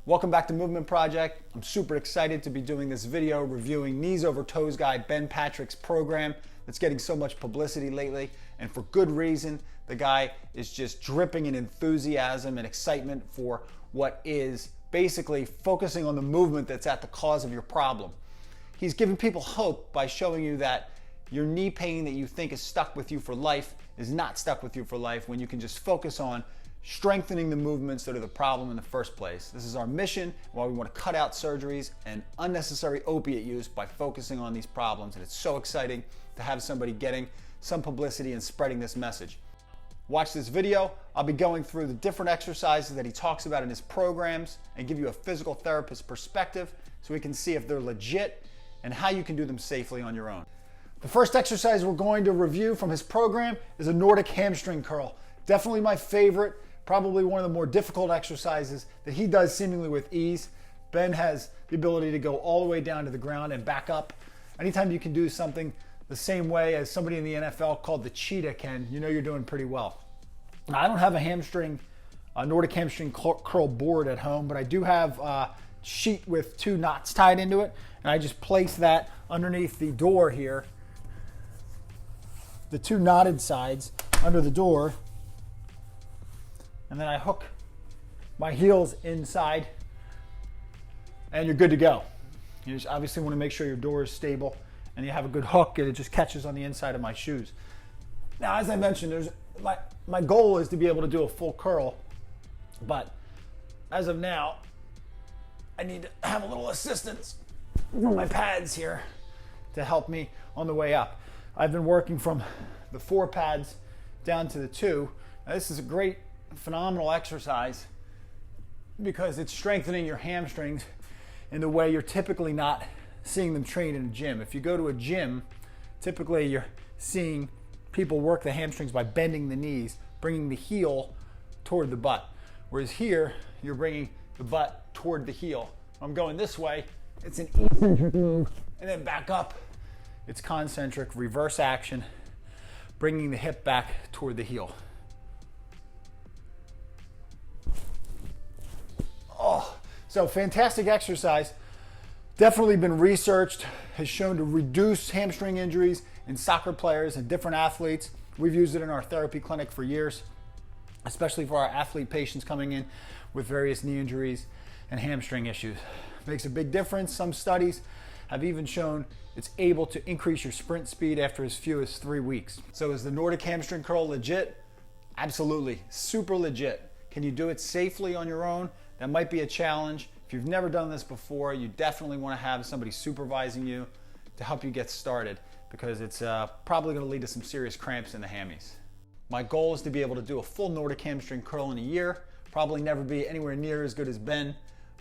Welcome back to Movement Project. I'm super excited to be doing this video reviewing Knees Over Toes guy Ben Patrick's program that's getting so much publicity lately, and for good reason. The guy is just dripping in enthusiasm and excitement for what is basically focusing on the movement that's at the cause of your problem. He's giving people hope by showing you that your knee pain that you think is stuck with you for life is not stuck with you for life when you can just focus on strengthening the movements that are the problem in the first place. This is our mission, why we want to cut out surgeries and unnecessary opiate use by focusing on these problems. And it's so exciting to have somebody getting some publicity and spreading this message. Watch this video. I'll be going through the different exercises that he talks about in his programs and give you a physical therapist perspective so we can see if they're legit and how you can do them safely on your own. The first exercise we're going to review from his program is a Nordic hamstring curl. Definitely my favorite. Probably one of the more difficult exercises that he does seemingly with ease. Ben has the ability to go all the way down to the ground and back up. Anytime you can do something the same way as somebody in the NFL called the cheetah can, you know you're doing pretty well. Now, I don't have a Nordic hamstring curl board at home, but I do have a sheet with 2 knots tied into it, and I just place that underneath the door here, the 2 knotted sides under the door, and then I hook my heels inside and you're good to go. You just obviously want to make sure your door is stable and you have a good hook and it just catches on the inside of my shoes. Now, as I mentioned, my goal is to be able to do a full curl, but as of now, I need to have a little assistance from my pads here to help me on the way up. I've been working from the 4 pads down to the 2. Now, this is a great phenomenal exercise because it's strengthening your hamstrings in the way you're typically not seeing them trained in a gym. If you go to a gym, typically you're seeing people work the hamstrings by bending the knees, bringing the heel toward the butt. Whereas here, you're bringing the butt toward the heel. I'm going this way, it's an eccentric move, and then back up, it's concentric, reverse action, bringing the hip back toward the heel. So fantastic exercise, definitely been researched, has shown to reduce hamstring injuries in soccer players and different athletes. We've used it in our therapy clinic for years, especially for our athlete patients coming in with various knee injuries and hamstring issues. Makes a big difference. Some studies have even shown it's able to increase your sprint speed after as few as 3 weeks. So is the Nordic hamstring curl legit? Absolutely, super legit. Can you do it safely on your own? That might be a challenge. If you've never done this before, you definitely want to have somebody supervising you to help you get started because it's probably going to lead to some serious cramps in the hammies. My goal is to be able to do a full Nordic hamstring curl in a year. Probably never be anywhere near as good as Ben,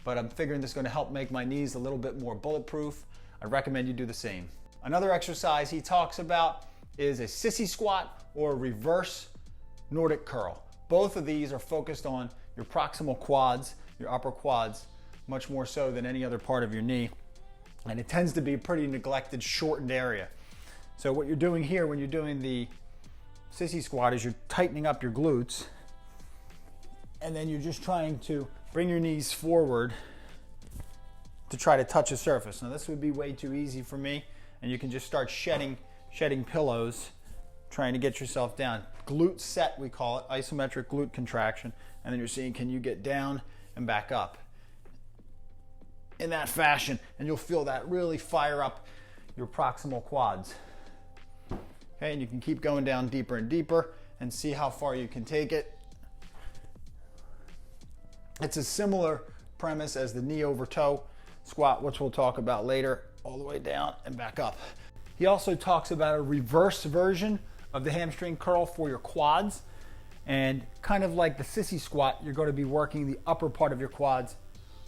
but I'm figuring this is going to help make my knees a little bit more bulletproof. I recommend you do the same. Another exercise he talks about is a sissy squat or a reverse Nordic curl. Both of these are focused on your proximal quads, your upper quads, much more so than any other part of your knee. And it tends to be a pretty neglected, shortened area. So what you're doing here when you're doing the sissy squat is you're tightening up your glutes, and then you're just trying to bring your knees forward to try to touch a surface. Now this would be way too easy for me, and you can just start shedding pillows, trying to get yourself down. Glute set, we call it, isometric glute contraction. And then you're seeing, can you get down and back up in that fashion? And you'll feel that really fire up your proximal quads. Okay, and you can keep going down deeper and deeper and see how far you can take it. It's a similar premise as the knee over toe squat, which we'll talk about later, all the way down and back up. He also talks about a reverse version of the hamstring curl for your quads. And kind of like the sissy squat, you're going to be working the upper part of your quads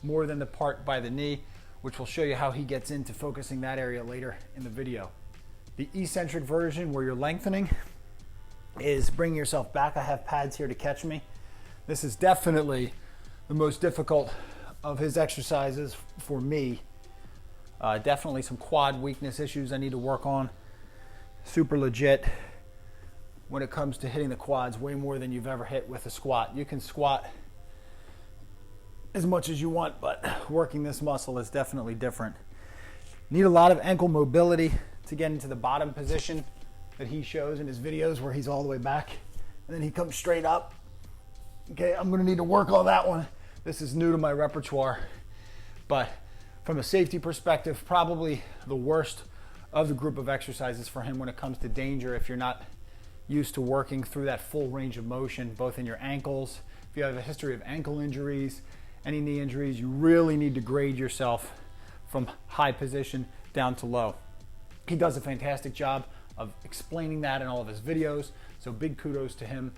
more than the part by the knee, which will show you how he gets into focusing that area later in the video. The eccentric version, where you're lengthening, is bringing yourself back. I have pads here to catch me. This is definitely the most difficult of his exercises for me. Definitely some quad weakness issues I need to work on. Super legit. when it comes to hitting the quads way more than you've ever hit with a squat. You can squat as much as you want, but working this muscle is definitely different. Need a lot of ankle mobility to get into the bottom position that he shows in his videos where he's all the way back and then he comes straight up. Okay, I'm gonna need to work on that one. This is new to my repertoire, but from a safety perspective, probably the worst of the group of exercises for him when it comes to danger if you're not used to working through that full range of motion, both in your ankles. If you have a history of ankle injuries, any knee injuries, you really need to grade yourself from high position down to low. He does a fantastic job of explaining that in all of his videos, so big kudos to him.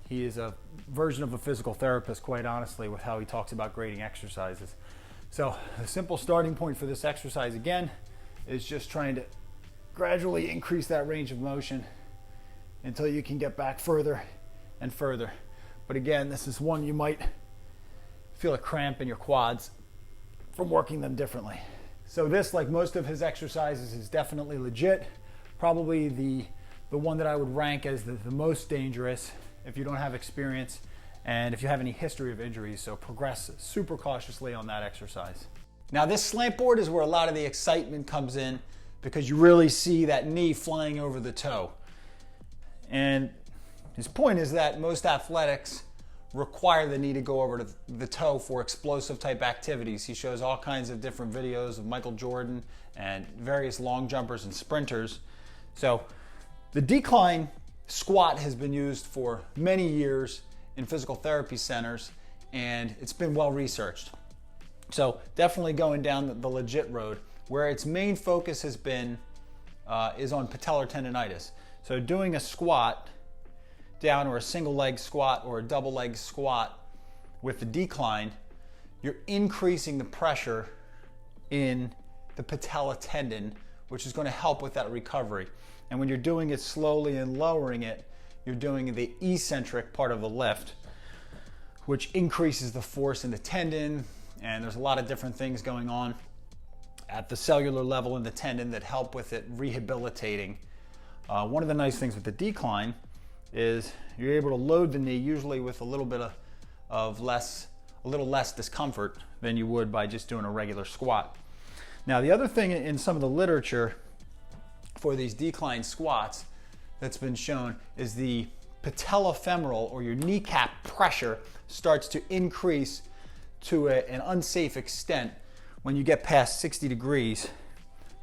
He is a version of a physical therapist, quite honestly, with how he talks about grading exercises. So the simple starting point for this exercise, again, is just trying to gradually increase that range of motion until you can get back further and further. But again, this is one you might feel a cramp in your quads from working them differently. So this, like most of his exercises, is definitely legit. Probably the one that I would rank as the most dangerous if you don't have experience and if you have any history of injuries. So progress super cautiously on that exercise. Now this slant board is where a lot of the excitement comes in because you really see that knee flying over the toe. And his point is that most athletics require the knee to go over to the toe for explosive type activities. He shows all kinds of different videos of Michael Jordan and various long jumpers and sprinters. So the decline squat has been used for many years in physical therapy centers, and it's been well researched. So definitely going down the legit road. Where its main focus has been is on patellar tendonitis. So doing a squat down, or a single leg squat or a double leg squat with the decline, you're increasing the pressure in the patella tendon, which is going to help with that recovery. And when you're doing it slowly and lowering it, you're doing the eccentric part of the lift, which increases the force in the tendon. And there's a lot of different things going on at the cellular level in the tendon that help with it rehabilitating. One of the nice things with the decline is you're able to load the knee usually with a little bit of less discomfort than you would by just doing a regular squat. Now the other thing in some of the literature for these decline squats that's been shown is the patellofemoral, or your kneecap pressure, starts to increase to an unsafe extent when you get past 60 degrees.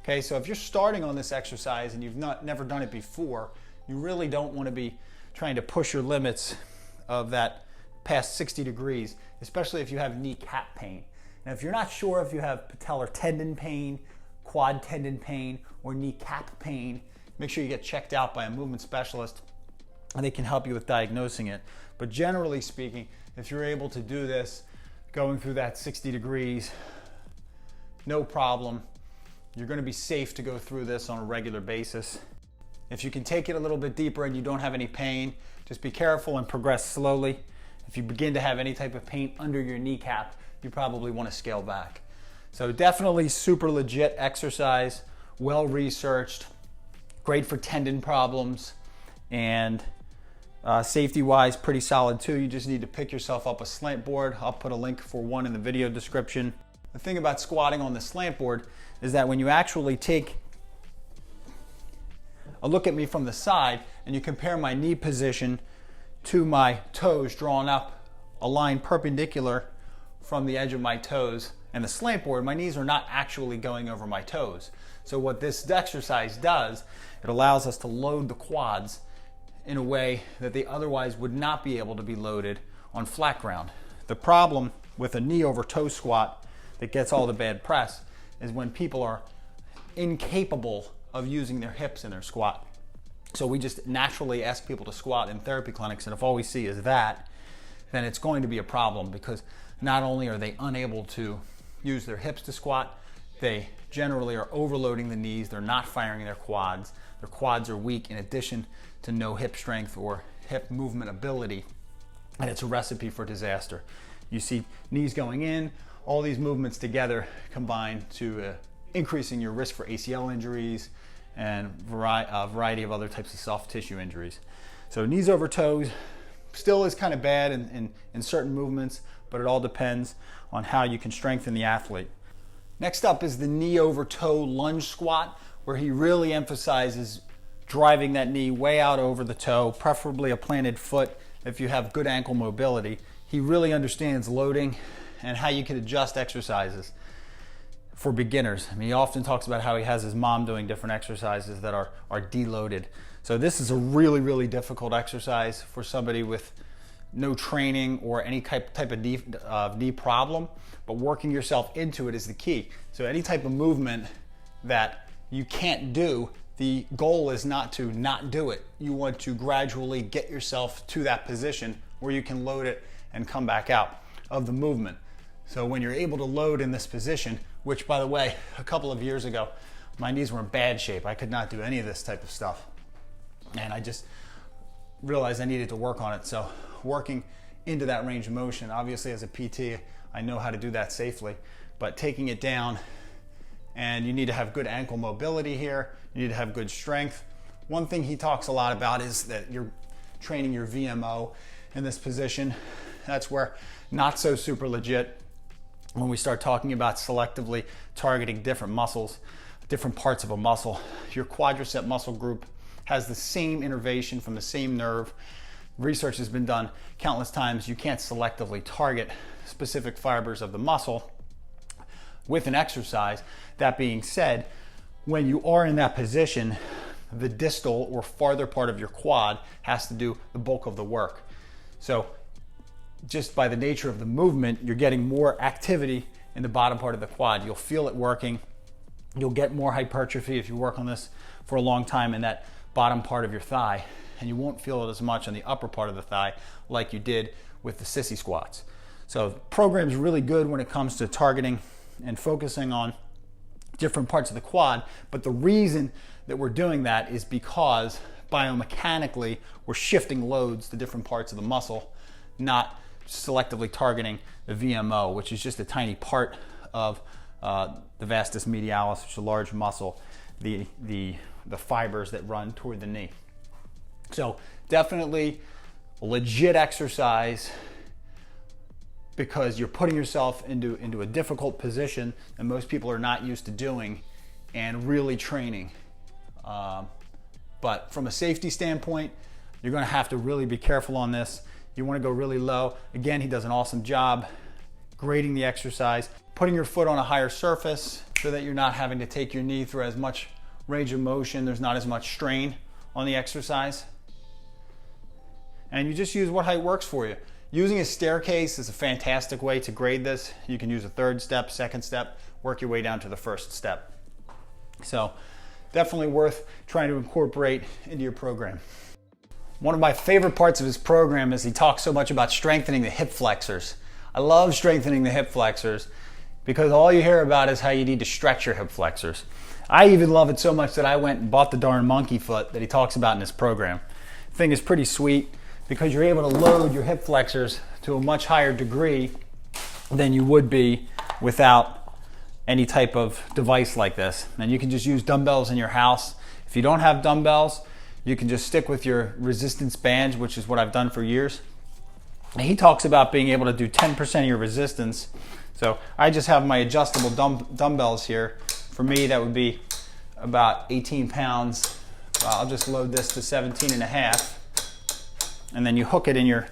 Okay, so if you're starting on this exercise and you've never done it before, you really don't want to be trying to push your limits of that past 60 degrees, especially if you have kneecap pain. Now, if you're not sure if you have patellar tendon pain, quad tendon pain, or kneecap pain, make sure you get checked out by a movement specialist and they can help you with diagnosing it. But generally speaking, if you're able to do this, going through that 60 degrees, no problem. You're going to be safe to go through this on a regular basis. If you can take it a little bit deeper and you don't have any pain, just be careful and progress slowly. If you begin to have any type of pain under your kneecap, you probably want to scale back. So definitely super legit exercise, well researched, great for tendon problems, and safety-wise, pretty solid too. You just need to pick yourself up a slant board. I'll put a link for one in the video description. The thing about squatting on the slant board is that when you actually take a look at me from the side and you compare my knee position to my toes drawn up a line perpendicular from the edge of my toes and the slant board, my knees are not actually going over my toes. So what this exercise does, it allows us to load the quads in a way that they otherwise would not be able to be loaded on flat ground. The problem with a knee over toe squat that gets all the bad press is when people are incapable of using their hips in their squat. So we just naturally ask people to squat in therapy clinics, and if all we see is that, then it's going to be a problem, because not only are they unable to use their hips to squat, they generally are overloading the knees, they're not firing their quads are weak in addition to no hip strength or hip movement ability, and it's a recipe for disaster. You see knees going in, all these movements together combine to increasing your risk for ACL injuries and a variety of other types of soft tissue injuries. So knees over toes still is kind of bad in certain movements, but it all depends on how you can strengthen the athlete. Next up is the knee over toe lunge squat, where he really emphasizes driving that knee way out over the toe, preferably a planted foot if you have good ankle mobility. He really understands loading and how you can adjust exercises for beginners. I mean, he often talks about how he has his mom doing different exercises that are deloaded. So this is a really, really difficult exercise for somebody with no training or any type of knee problem, but working yourself into it is the key. So any type of movement that you can't do, the goal is not to not do it. You want to gradually get yourself to that position where you can load it and come back out of the movement. So when you're able to load in this position, which by the way, a couple of years ago, my knees were in bad shape. I could not do any of this type of stuff. And I just realized I needed to work on it. So working into that range of motion, obviously as a PT, I know how to do that safely, but taking it down, and you need to have good ankle mobility here. You need to have good strength. One thing he talks a lot about is that you're training your VMO in this position. That's where not so super legit when we start talking about selectively targeting different muscles, different parts of a muscle. Your quadricep muscle group has the same innervation from the same nerve. Research has been done countless times. You can't selectively target specific fibers of the muscle with an exercise. That being said, when you are in that position, the distal or farther part of your quad has to do the bulk of the work. So just by the nature of the movement, you're getting more activity in the bottom part of the quad. You'll feel it working. You'll get more hypertrophy if you work on this for a long time in that bottom part of your thigh, and you won't feel it as much on the upper part of the thigh like you did with the sissy squats. So the program's really good when it comes to targeting and focusing on different parts of the quad, but the reason that we're doing that is because biomechanically we're shifting loads to different parts of the muscle, not selectively targeting the VMO, which is just a tiny part of the vastus medialis, which is a large muscle, the fibers that run toward the knee. So definitely a legit exercise, because you're putting yourself into a difficult position that most people are not used to doing and really training. But from a safety standpoint, you're going to have to really be careful on this. You want to go really low. Again, he does an awesome job grading the exercise, putting your foot on a higher surface so that you're not having to take your knee through as much range of motion. There's not as much strain on the exercise. And you just use what height works for you. Using a staircase is a fantastic way to grade this. You can use a third step, second step, work your way down to the first step. So definitely worth trying to incorporate into your program. One of my favorite parts of his program is he talks so much about strengthening the hip flexors. I love strengthening the hip flexors because all you hear about is how you need to stretch your hip flexors. I even love it so much that I went and bought the darn monkey foot that he talks about in his program. The thing is pretty sweet because you're able to load your hip flexors to a much higher degree than you would be without any type of device like this. And you can just use dumbbells in your house. If you don't have dumbbells, you can just stick with your resistance bands, which is what I've done for years. And he talks about being able to do 10% of your resistance. So I just have my adjustable dumbbells here. For me, that would be about 18 pounds. I'll just load this to 17 and a half. And then you hook it in your,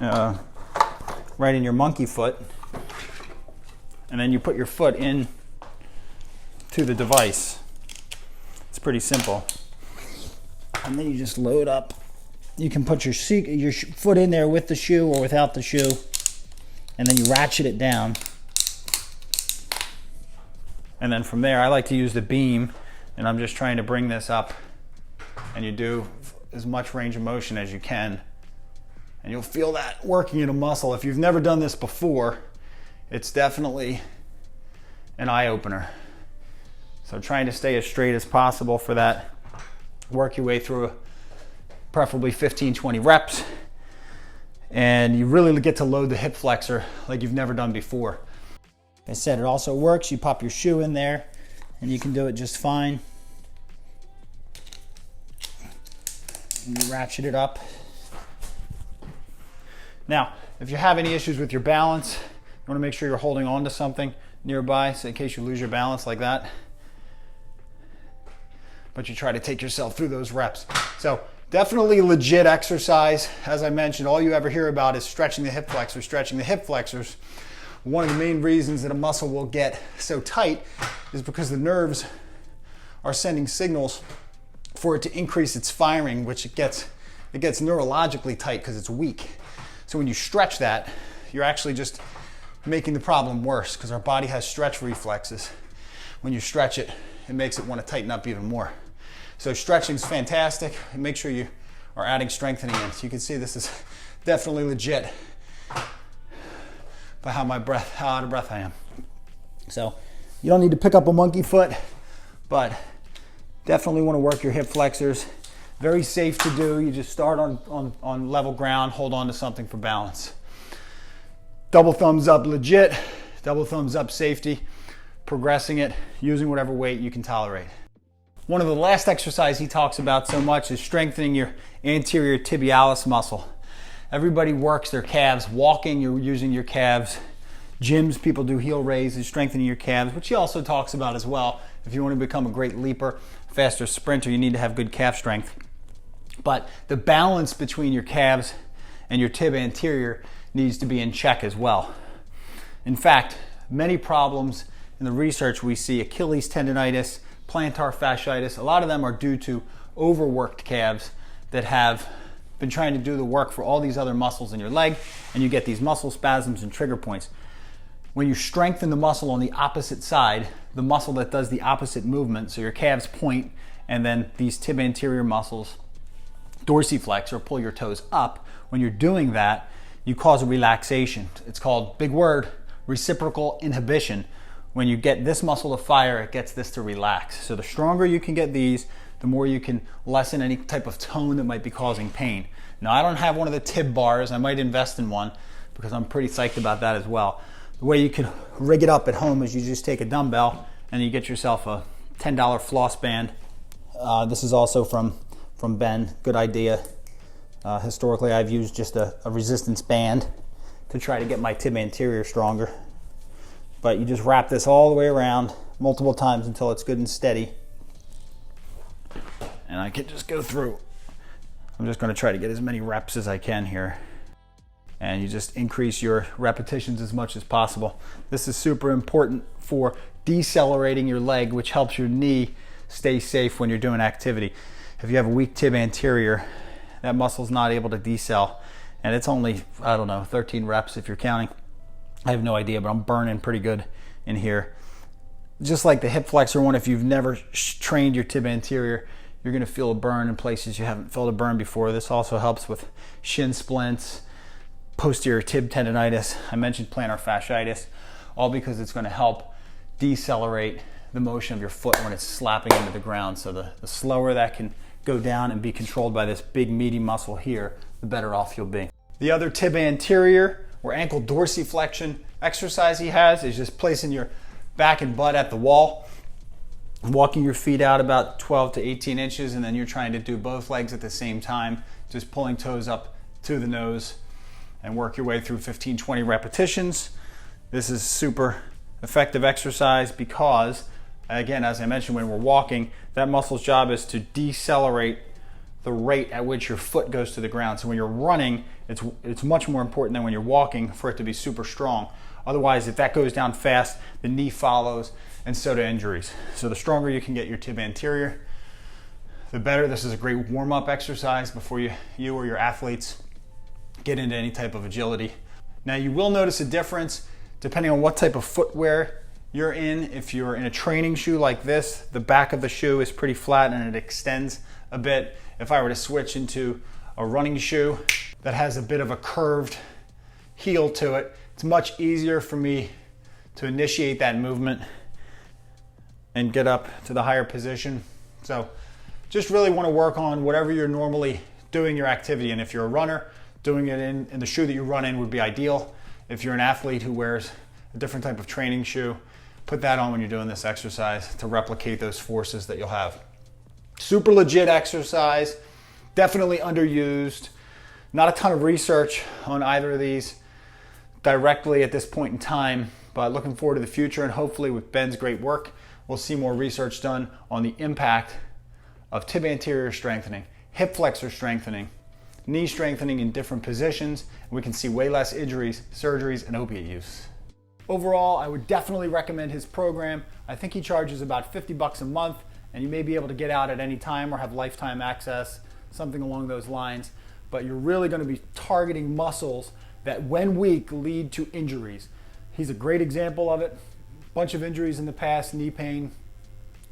right in your monkey foot. And then you put your foot in to the device. It's pretty simple. And then you just load up. You can put your foot in there with the shoe or without the shoe. And then you ratchet it down. And then from there, I like to use the beam. And I'm just trying to bring this up. And you do as much range of motion as you can. And you'll feel that working in a muscle. If you've never done this before, it's definitely an eye-opener. So trying to stay as straight as possible for that. Work your way through preferably 15-20 reps. And you really get to load the hip flexor like you've never done before. Like I said, it also works. You pop your shoe in there and you can do it just fine. And you ratchet it up. Now, If you have any issues with your balance, you want to make sure you're holding on to something nearby, so in case you lose your balance like that. But you try to take yourself through those reps. So definitely legit exercise. As I mentioned, all you ever hear about is stretching the hip flexors, stretching the hip flexors. One of the main reasons that a muscle will get so tight is because the nerves are sending signals for it to increase its firing, which it gets neurologically tight because it's weak. So when you stretch that, you're actually just making the problem worse because our body has stretch reflexes. When you stretch it, it makes it want to tighten up even more. So stretching is fantastic, and make sure you are adding strengthening in. So you can see this is definitely legit by how out of breath I am. So you don't need to pick up a monkey foot, but definitely want to work your hip flexors. Very safe to do. You just start on level ground, hold on to something for balance. Double thumbs up legit, double thumbs up safety, progressing it, using whatever weight you can tolerate. One of the last exercises he talks about so much is strengthening your anterior tibialis muscle. Everybody works their calves. Walking, you're using your calves. Gyms, people do heel raises, strengthening your calves, which he also talks about as well. If you want to become a great leaper, faster sprinter, you need to have good calf strength. But the balance between your calves and your tib anterior needs to be in check as well. In fact, many problems in the research we see, Achilles tendonitis, plantar fasciitis, a lot of them are due to overworked calves that have been trying to do the work for all these other muscles in your leg, and you get these muscle spasms and trigger points. When you strengthen the muscle on the opposite side, the muscle that does the opposite movement, so your calves point, and then these tib anterior muscles dorsiflex or pull your toes up, when you're doing that, you cause a relaxation. It's called, big word, reciprocal inhibition. When you get this muscle to fire, it gets this to relax. So the stronger you can get these, the more you can lessen any type of tone that might be causing pain. Now, I don't have one of the tib bars. I might invest in one because I'm pretty psyched about that as well. The way you can rig it up at home is you just take a dumbbell and you get yourself a $10 floss band. This is also from Ben, good idea. Historically, I've used just a resistance band to try to get my tib anterior stronger. But you just wrap this all the way around multiple times until it's good and steady. And I can just go through. I'm just going to try to get as many reps as I can here. And you just increase your repetitions as much as possible. This is super important for decelerating your leg, which helps your knee stay safe when you're doing activity. If you have a weak tib anterior, that muscle's not able to decel. And it's only, 13 reps if you're counting. I have no idea, but I'm burning pretty good in here. Just like the hip flexor one, if you've never trained your tib anterior, you're going to feel a burn in places you haven't felt a burn before. This also helps with shin splints, posterior tib tendonitis. I mentioned plantar fasciitis, all because it's going to help decelerate the motion of your foot when it's slapping into the ground. So the slower that can go down and be controlled by this big meaty muscle here, the better off you'll be. The other tib anterior or ankle dorsiflexion exercise he has is just placing your back and butt at the wall, walking your feet out about 12 to 18 inches, and then you're trying to do both legs at the same time, just pulling toes up to the nose and work your way through 15, 20 repetitions. This is super effective exercise because, again, as I mentioned, when we're walking, that muscle's job is to decelerate the rate at which your foot goes to the ground. So when you're running, it's much more important than when you're walking for it to be super strong. Otherwise, if that goes down fast, the knee follows, and so do injuries. So the stronger you can get your tib anterior, the better. This is a great warm-up exercise before you or your athletes get into any type of agility. Now, you will notice a difference depending on what type of footwear you're in. If you're in a training shoe like this, the back of the shoe is pretty flat and it extends a bit. If I were to switch into a running shoe that has a bit of a curved heel to it, it's much easier for me to initiate that movement and get up to the higher position. So just really want to work on whatever you're normally doing your activity. And if you're a runner, doing it in the shoe that you run in would be ideal. If you're an athlete who wears a different type of training shoe, put that on when you're doing this exercise to replicate those forces that you'll have. Super legit exercise, definitely underused. Not a ton of research on either of these. directly at this point in time, but looking forward to the future, and hopefully with Ben's great work, we'll see more research done on the impact of tib anterior strengthening, hip flexor strengthening, knee strengthening in different positions, and we can see way less injuries, surgeries, and opiate use. Overall, I would definitely recommend his program. I think he charges about $50 a month, and you may be able to get out at any time or have lifetime access, something along those lines. But you're really going to be targeting muscles that, when weak, lead to injuries. He's a great example of it. Bunch of injuries in the past, knee pain,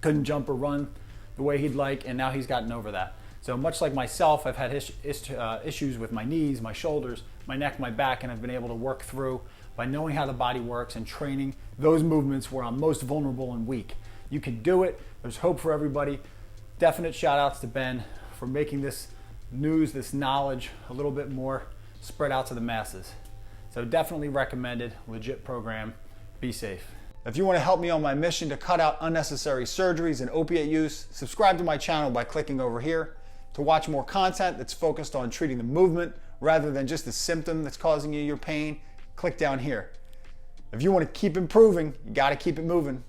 couldn't jump or run the way he'd like, and now he's gotten over that. So much like myself, I've had issues with my knees, my shoulders, my neck, my back, and I've been able to work through by knowing how the body works and training those movements where I'm most vulnerable and weak. You can do it. There's hope for everybody. Definite shout outs to Ben for making this news, this knowledge, a little bit more spread out to the masses. So definitely recommended, legit program. Be safe. If you want to help me on my mission to cut out unnecessary surgeries and opiate use, subscribe to my channel by clicking over here. To watch more content that's focused on treating the movement rather than just the symptom that's causing you your pain, click down here. If you want to keep improving, you got to keep it moving.